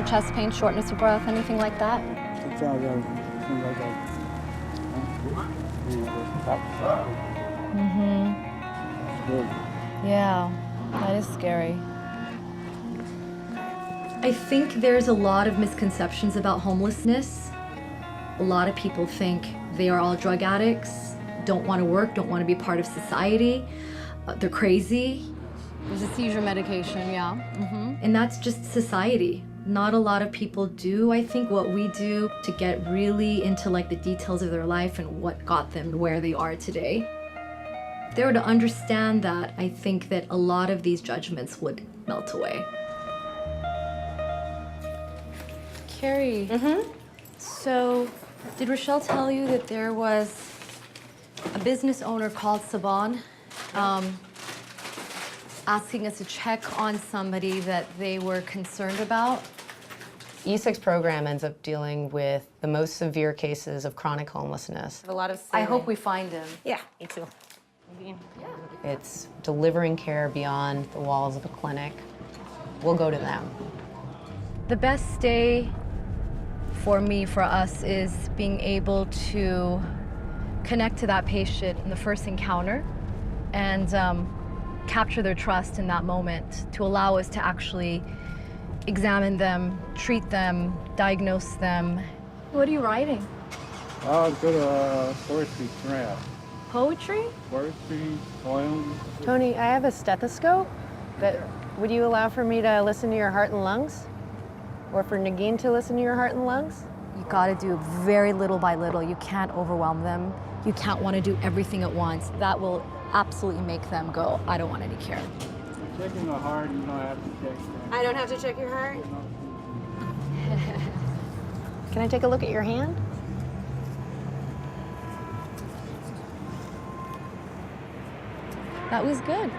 No chest pain, shortness of breath, anything like that? Yeah, that is scary. I think there's a lot of misconceptions about homelessness. A lot of people think they are all drug addicts, don't want to work, don't want to be part of society. They're crazy. There's a seizure medication, yeah. And that's just society. Not a lot of people do, I think, what we do to get really into like the details of their life and what got them where they are today. If they were to understand that, I think that a lot of these judgments would melt away. Carrie, so did Rochelle tell you that there was a business owner called Saban asking us to check on somebody that they were concerned about? E6 program ends up dealing with the most severe cases of chronic homelessness. A lot of I hope we find him. Yeah, me too. It's delivering care beyond the walls of a clinic. We'll go to them. The best day for me, for us, is being able to connect to that patient in the first encounter and capture their trust in that moment to allow us to actually examine them, treat them, diagnose them. What are you writing? Good poetry crap. Poetry? Poetry, poems. Tony, I have a stethoscope, but would you allow for me to listen to your heart and lungs? Or for Nagin to listen to your heart and lungs? You gotta do very little by little. You can't overwhelm them. You can't want to do everything at once. That will absolutely make them go, I don't want any care. Checking the heart, you don't have to check. I don't have to check your heart? Can I take a look at your hand? That was good.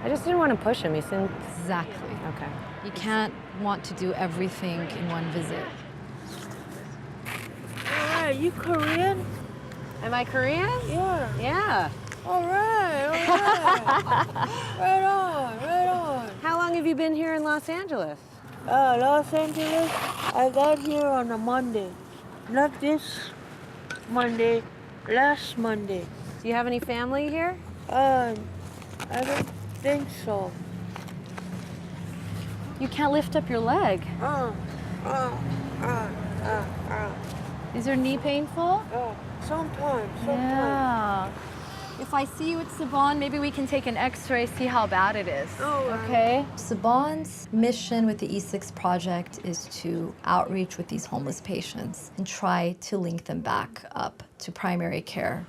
I just didn't want to push him. He seemed... Exactly. Okay. You can't want to do everything in one visit. All right, you Korean? Am I Korean? Yeah. Yeah. All right, all right. Right on, right on. How long have you been here in Los Angeles? Los Angeles, I got here on a Monday. Not this Monday, last Monday. Do you have any family here? I don't think so. You can't lift up your leg. Uh. Is your knee painful? Sometimes. Yeah. If I see you at Saban, maybe we can take an x-ray, see how bad it is. Okay? Saban's mission with the E6 project is to outreach with these homeless patients and try to link them back up to primary care.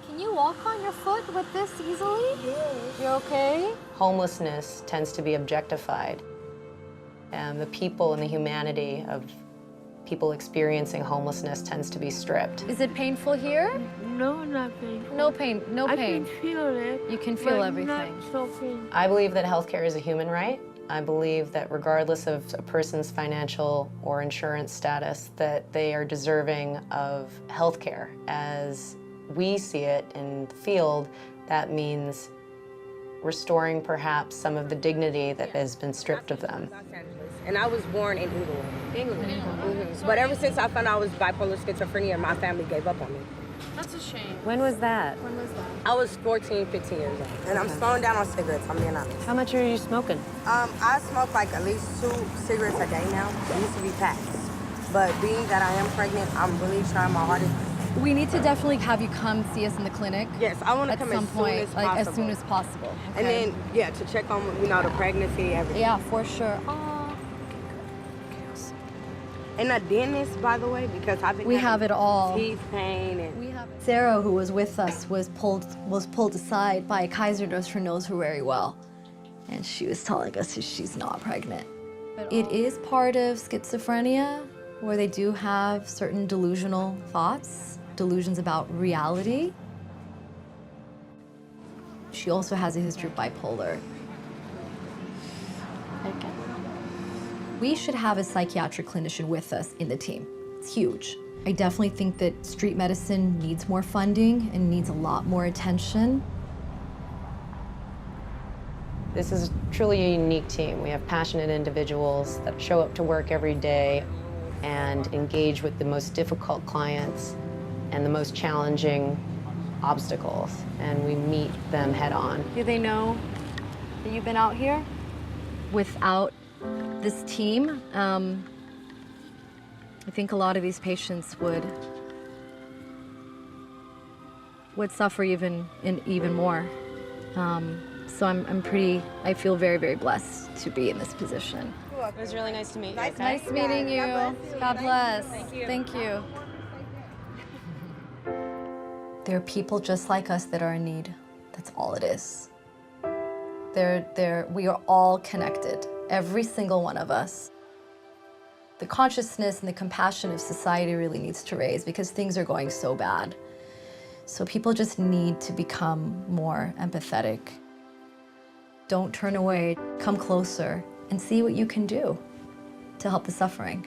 Can you walk on your foot with this easily? Yes. You're okay? Homelessness tends to be objectified, and the people and the humanity of people experiencing homelessness tends to be stripped. Is it painful here? No, not painful. No pain, no I pain. can feel it. You can feel but everything. Not so painful. I believe that healthcare is a human right. I believe that regardless of a person's financial or insurance status, that they are deserving of healthcare. As we see it in the field, that means restoring perhaps some of the dignity that has been stripped of them. And I was born in England. But ever since I found out I was bipolar schizophrenia, my family gave up on me. That's a shame. When was that? When was that? I was 14, 15 years old. And I'm slowing down on cigarettes, I'm being honest. How much are you smoking? I smoke like at least 2 cigarettes a day now. It used to be packs. But being that I am pregnant, I'm really trying my hardest. We need to definitely have you come see us in the clinic. Yes, I want to at come some as point, soon as like possible. as soon as possible. And okay? then, yeah, to check on, the pregnancy, everything. Yeah, for sure. And a dentist, by the way, because I've been We have it all. teeth pain and We have Sarah, who was with us, was pulled aside by a Kaiser nurse who knows her very well, and she was telling us that she's not pregnant. It is part of schizophrenia, where they do have certain delusional thoughts, delusions about reality. She also has a history of bipolar. Okay. We should have a psychiatric clinician with us in the team. It's huge. I definitely think that street medicine needs more funding and needs a lot more attention. This is truly a unique team. We have passionate individuals that show up to work every day and engage with the most difficult clients and the most challenging obstacles, and we meet them head on. Do they know that you've been out here? Without this team, I think a lot of these patients would suffer even more. So I feel very, very blessed to be in this position. It was really nice to meet you. Nice okay? Nice meeting you. God bless. Thank you. Thank you. There are people just like us that are in need. That's all it is. We are all connected, every single one of us. The consciousness and the compassion of society really needs to raise because things are going so bad. So people just need to become more empathetic. Don't turn away, come closer and see what you can do to help the suffering.